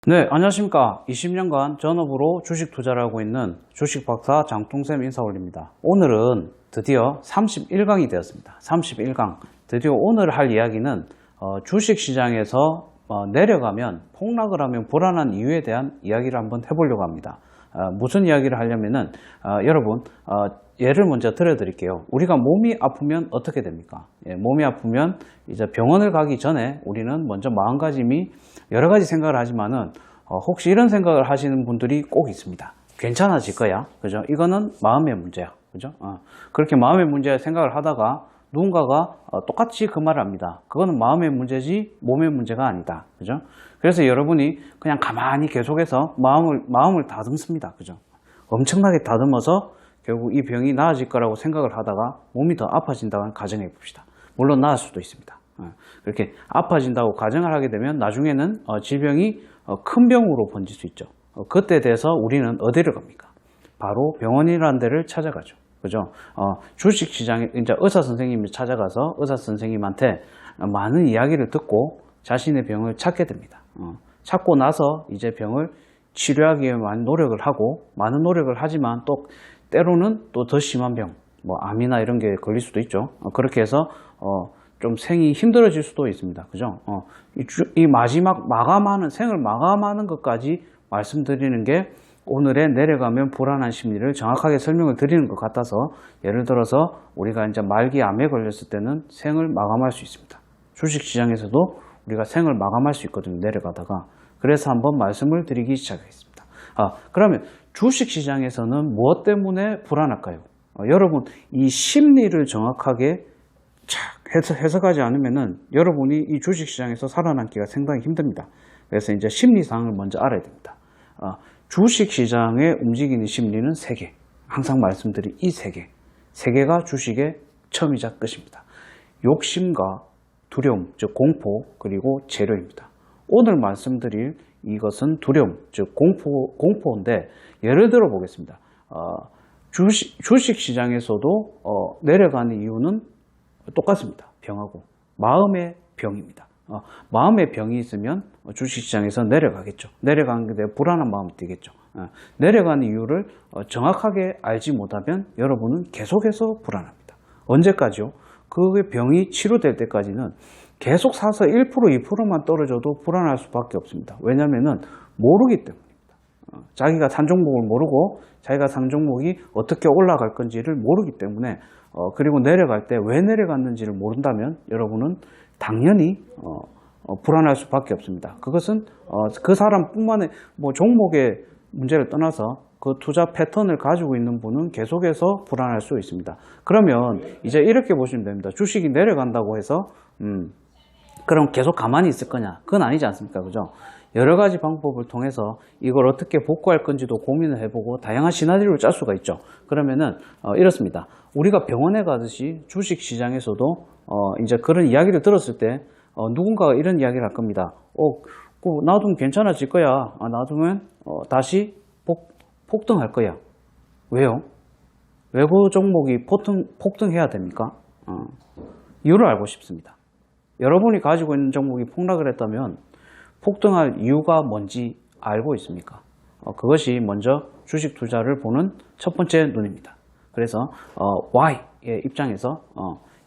네, 안녕하십니까. 20년간 전업으로 주식 투자를 하고 있는 주식박사 장통쌤 인사 올립니다. 오늘은 드디어 31강이 되었습니다. 31강. 드디어 오늘 할 이야기는 주식시장에서 내려가면, 폭락을 하면 불안한 이유에 대한 이야기를 한번 해보려고 합니다. 무슨 이야기를 하려면은 여러분 예를 먼저 들어드릴게요. 우리가 몸이 아프면 어떻게 됩니까? 몸이 아프면 이제 병원을 가기 전에 우리는 먼저 마음가짐이 여러 가지 생각을 하지만은 혹시 이런 생각을 하시는 분들이 꼭 있습니다. 괜찮아질 거야. 그죠? 이거는 마음의 문제야. 그죠? 그렇게 마음의 문제 생각을 하다가 누군가가 똑같이 그 말을 합니다. 그거는 마음의 문제지 몸의 문제가 아니다. 그죠? 그래서 여러분이 그냥 가만히 계속해서 마음을 다듬습니다. 그죠? 엄청나게 다듬어서 결국 이 병이 나아질 거라고 생각을 하다가 몸이 더 아파진다고 가정해 봅시다. 물론 나을 수도 있습니다. 그렇게 아파진다고 가정을 하게 되면 나중에는 질병이 큰 병으로 번질 수 있죠. 그때 대해서 우리는 어디를 갑니까? 바로 병원이라는 데를 찾아가죠. 그죠? 주식시장에 이제 의사 선생님이 찾아가서 의사 선생님한테 많은 이야기를 듣고 자신의 병을 찾게 됩니다. 찾고 나서 이제 병을 치료하기 위해 많은 노력을 하고, 많은 노력을 하지만 또 때로는 또 더 심한 병, 뭐 암이나 이런 게 걸릴 수도 있죠. 그렇게 해서 좀 생이 힘들어질 수도 있습니다. 그죠? 이 마지막 생을 마감하는 것까지 말씀드리는 게 오늘의 내려가면 불안한 심리를 정확하게 설명을 드리는 것 같아서, 예를 들어서 우리가 이제 말기 암에 걸렸을 때는 생을 마감할 수 있습니다. 주식시장에서도 우리가 생을 마감할 수 있거든요. 내려가다가. 그래서 한번 말씀을 드리기 시작하겠습니다. 그러면 주식시장에서는 무엇 때문에 불안할까요? 여러분, 이 심리를 정확하게 해석하지 않으면은 여러분이 이 주식시장에서 살아남기가 상당히 힘듭니다. 그래서 이제 심리상을 먼저 알아야 됩니다. 주식시장에 움직이는 심리는 세 개. 항상 말씀드린 이 세 개. 세 개가 주식의 처음이자 끝입니다. 욕심과 두려움, 즉 공포, 그리고 재료입니다. 오늘 말씀드릴 이것은 두려움, 즉 공포인데, 예를 들어 보겠습니다. 주식시장에서도 내려가는 이유는 똑같습니다. 병하고 마음의 병입니다. 마음의 병이 있으면 주식시장에서 내려가겠죠. 내려가는 게 불안한 마음이 들겠죠. 내려가는 이유를 정확하게 알지 못하면 여러분은 계속해서 불안합니다. 언제까지요? 그 병이 치료될 때까지는 계속 사서 1%, 2%만 떨어져도 불안할 수밖에 없습니다. 왜냐하면 모르기 때문입니다. 자기가 산 종목을 모르고 자기가 산 종목이 어떻게 올라갈 건지를 모르기 때문에, 그리고 내려갈 때 왜 내려갔는지를 모른다면 여러분은 당연히 불안할 수밖에 없습니다. 그것은 그 사람뿐만의 종목의 문제를 떠나서 그 투자 패턴을 가지고 있는 분은 계속해서 불안할 수 있습니다. 그러면 이제 이렇게 보시면 됩니다. 주식이 내려간다고 해서 그럼 계속 가만히 있을 거냐? 그건 아니지 않습니까? 그죠? 여러 가지 방법을 통해서 이걸 어떻게 복구할 건지도 고민을 해보고 다양한 시나리오를 짤 수가 있죠. 그러면은 이렇습니다. 우리가 병원에 가듯이 주식시장에서도 이제 그런 이야기를 들었을 때 누군가가 이런 이야기를 할 겁니다. 놔두면 괜찮아질 거야. 놔두면 다시 폭등할 거야. 왜요? 왜 그 종목이 폭등해야 됩니까? 이유를 알고 싶습니다. 여러분이 가지고 있는 종목이 폭락을 했다면 폭등할 이유가 뭔지 알고 있습니까? 그것이 먼저 주식 투자를 보는 첫 번째 눈입니다. 그래서 Y의 입장에서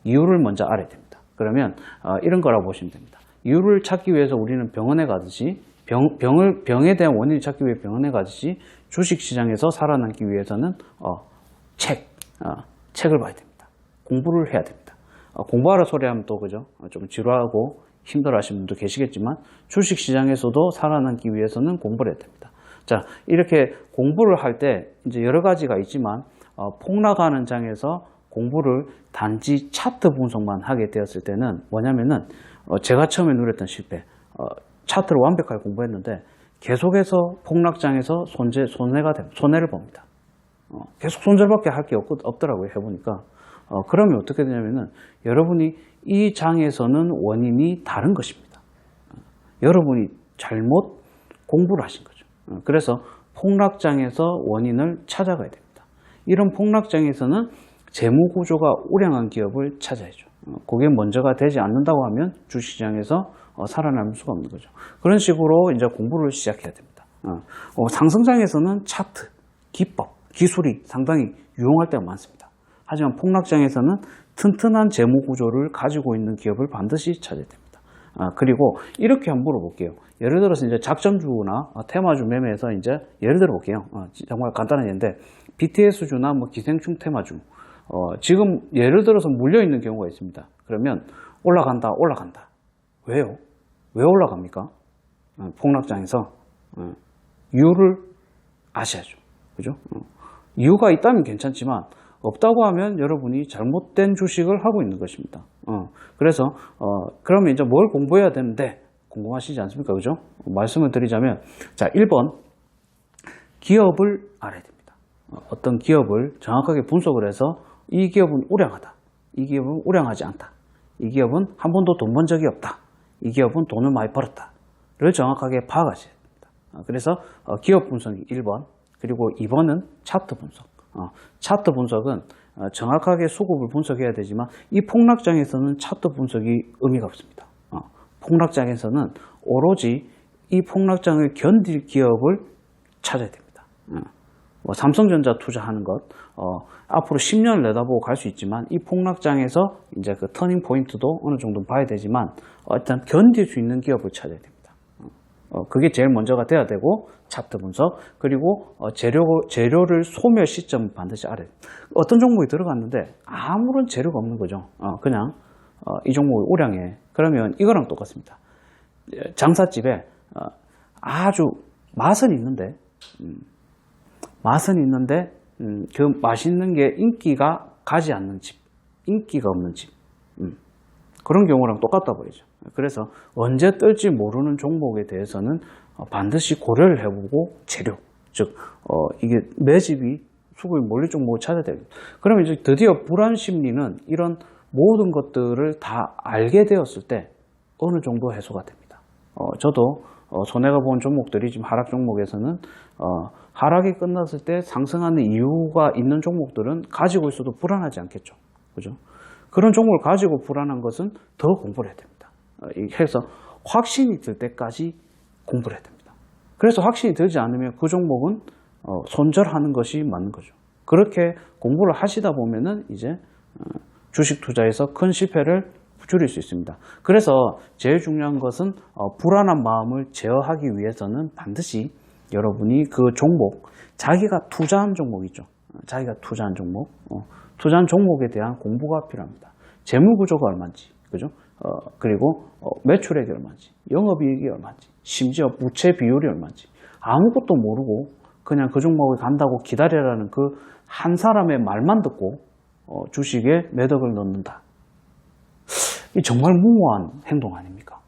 이유를 먼저 알아야 됩니다. 그러면 이런 거라고 보시면 됩니다. 이유를 찾기 위해서 우리는 병원에 가듯이 병에 대한 원인을 찾기 위해 병원에 가듯이 주식시장에서 살아남기 위해서는 책을 봐야 됩니다. 공부를 해야 됩니다. 공부하라 소리 하면 또 그죠? 좀 지루하고 힘들어 하시는 분도 계시겠지만 주식시장에서도 살아남기 위해서는 공부를 해야 됩니다. 자, 이렇게 공부를 할 때 이제 여러 가지가 있지만 폭락하는 장에서 공부를 단지 차트 분석만 하게 되었을 때는 뭐냐면은 제가 처음에 누렸던 실패, 차트를 완벽하게 공부했는데 계속해서 폭락장에서 손해를 봅니다. 계속 손절밖에 할 게 없더라고요. 해보니까. 그러면 어떻게 되냐면은 여러분이 이 장에서는 원인이 다른 것입니다. 여러분이 잘못 공부를 하신 거죠. 그래서 폭락장에서 원인을 찾아가야 됩니다. 이런 폭락장에서는 재무구조가 우량한 기업을 찾아야죠. 그게 먼저가 되지 않는다고 하면 주식시장에서 살아남을 수가 없는 거죠. 그런 식으로 이제 공부를 시작해야 됩니다. 상승장에서는 차트, 기법, 기술이 상당히 유용할 때가 많습니다. 하지만 폭락장에서는 튼튼한 재무 구조를 가지고 있는 기업을 반드시 찾아야 됩니다. 그리고 이렇게 한번 물어볼게요. 예를 들어서 이제 작전주나 테마주 매매에서 이제 예를 들어 볼게요. 정말 간단한 예인데 BTS주나 뭐 기생충 테마주 지금 예를 들어서 물려 있는 경우가 있습니다. 그러면 올라간다. 왜요? 왜 올라갑니까? 폭락장에서 이유를 아셔야죠. 그죠? 이유가 있다면 괜찮지만 없다고 하면 여러분이 잘못된 주식을 하고 있는 것입니다. 그래서 그러면 이제 뭘 공부해야 되는데 궁금하시지 않습니까? 그죠? 말씀을 드리자면 자, 1번 기업을 알아야 됩니다. 어떤 기업을 정확하게 분석을 해서 이 기업은 우량하다. 이 기업은 우량하지 않다. 이 기업은 한 번도 돈 번 적이 없다. 이 기업은 돈을 많이 벌었다를 정확하게 파악하셔야 됩니다. 그래서 기업 분석이 1번, 그리고 2번은 차트 분석. 차트 분석은 정확하게 수급을 분석해야 되지만 이 폭락장에서는 차트 분석이 의미가 없습니다. 폭락장에서는 오로지 이 폭락장을 견딜 기업을 찾아야 됩니다. 삼성전자 투자하는 것, 앞으로 10년을 내다보고 갈 수 있지만 이 폭락장에서 이제 그 터닝 포인트도 어느 정도 봐야 되지만 일단 견딜 수 있는 기업을 찾아야 됩니다. 그게 제일 먼저가 돼야 되고 차트 분석, 그리고 재료를 소멸 시점을 반드시 알아야 돼요. 어떤 종목이 들어갔는데 아무런 재료가 없는 거죠. 그냥 이 종목이 우량해. 그러면 이거랑 똑같습니다. 장사집에 아주 맛은 있는데 그 맛있는 게 인기가 가지 않는 집, 인기가 없는 집, 그런 경우랑 똑같다 보이죠. 그래서 언제 뜰지 모르는 종목에 대해서는 반드시 고려를 해보고 재료, 즉 이게 매집이 수급이 몰릴 종목을 찾아야 됩니다. 그러면 이제 드디어 불안 심리는 이런 모든 것들을 다 알게 되었을 때 어느 정도 해소가 됩니다. 저도 손해가 본 종목들이 지금 하락 종목에서는 하락이 끝났을 때 상승하는 이유가 있는 종목들은 가지고 있어도 불안하지 않겠죠. 그죠? 그런 종목을 가지고 불안한 것은 더 공부를 해야 됩니다. 해서 확신이 들 때까지 공부를 해야 됩니다. 그래서 확신이 들지 않으면 그 종목은 손절하는 것이 맞는 거죠. 그렇게 공부를 하시다 보면은 이제 주식 투자에서 큰 실패를 줄일 수 있습니다. 그래서 제일 중요한 것은 불안한 마음을 제어하기 위해서는 반드시 여러분이 그 종목, 자기가 투자한 종목이죠. 자기가 투자한 종목, 투자한 종목에 대한 공부가 필요합니다. 재무 구조가 얼마인지, 그죠? 그리고 매출액이 얼마인지, 영업이익이 얼마인지, 심지어 부채 비율이 얼마인지 아무것도 모르고 그냥 그 종목에 간다고 기다려라는 그 한 사람의 말만 듣고 주식에 매덕을 넣는다. 이 정말 무모한 행동 아닙니까?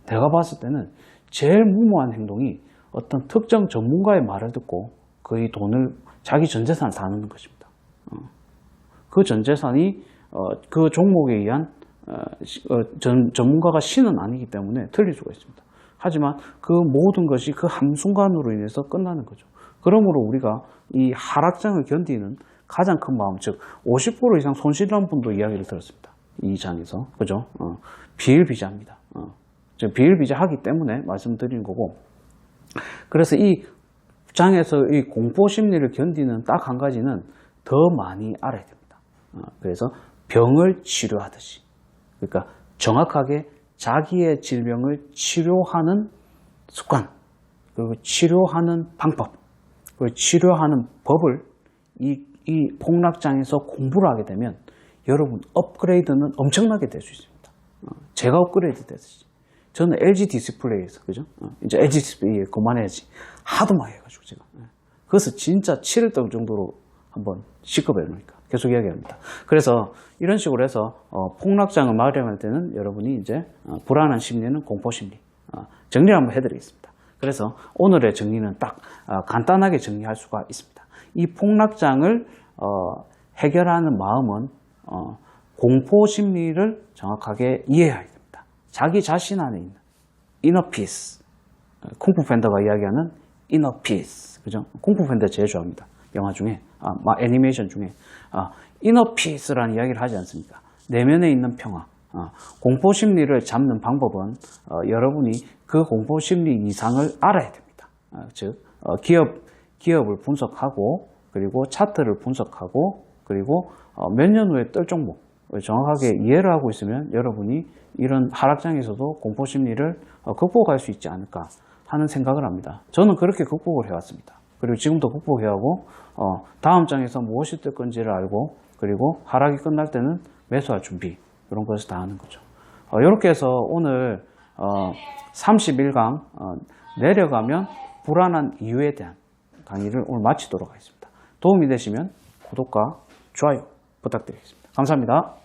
내가 봤을 때는 제일 무모한 행동이 어떤 특정 전문가의 말을 듣고 그의 돈을 자기 전재산을 다 넣는 것입니다. 그 전재산이 그 종목에 의한 전문가가 신은 아니기 때문에 틀릴 수가 있습니다. 하지만 그 모든 것이 그 한순간으로 인해서 끝나는 거죠. 그러므로 우리가 이 하락장을 견디는 가장 큰 마음, 즉 50% 이상 손실한 분도 이야기를 들었습니다. 이 장에서. 그죠? 비일비재합니다. 비일비재하기 때문에 말씀드리는 거고, 그래서 이 장에서 이 공포 심리를 견디는 딱 한 가지는 더 많이 알아야 됩니다. 그래서 병을 치료하듯이, 그러니까 정확하게 자기의 질병을 치료하는 습관, 그리고 치료하는 방법, 그리고 치료하는 법을 이 폭락장에서 공부를 하게 되면 여러분 업그레이드는 엄청나게 될 수 있습니다. 제가 업그레이드 됐지. 저는 LG 디스플레이에서, 그죠? 이제 LG 디스플레이에 그만해야지. 하도 많이 해가지고 제가. 그래서 진짜 치를 떨 정도로 한번 시급해 놓으니까 계속 이야기합니다. 그래서 이런 식으로 해서 폭락장을 마련할 때는 여러분이 이제 불안한 심리는 공포 심리. 정리를 한번 해드리겠습니다. 그래서 오늘의 정리는 딱 간단하게 정리할 수가 있습니다. 이 폭락장을 해결하는 마음은 공포 심리를 정확하게 이해해야 됩니다. 자기 자신 안에 있는 inner peace, 쿵푸 팬더가 이야기하는 inner peace, 그죠? 쿵푸 팬더 제일 좋아합니다. 영화 중에, 애니메이션 중에 inner peace라는 이야기를 하지 않습니까? 내면에 있는 평화, 공포 심리를 잡는 방법은 여러분이 그 공포 심리 이상을 알아야 됩니다. 즉 기업을 분석하고 그리고 차트를 분석하고 그리고 몇 년 후에 뜰 종목을 정확하게 이해를 하고 있으면 여러분이 이런 하락장에서도 공포 심리를 극복할 수 있지 않을까 하는 생각을 합니다. 저는 그렇게 극복을 해왔습니다. 그리고 지금도 극복해하고 다음 장에서 무엇이 뜰 건지를 알고 그리고 하락이 끝날 때는 매수할 준비, 이런 것을 다 하는 거죠. 이렇게 해서 오늘 31강 내려가면 불안한 이유에 대한 강의를 오늘 마치도록 하겠습니다. 도움이 되시면 구독과 좋아요 부탁드리겠습니다. 감사합니다.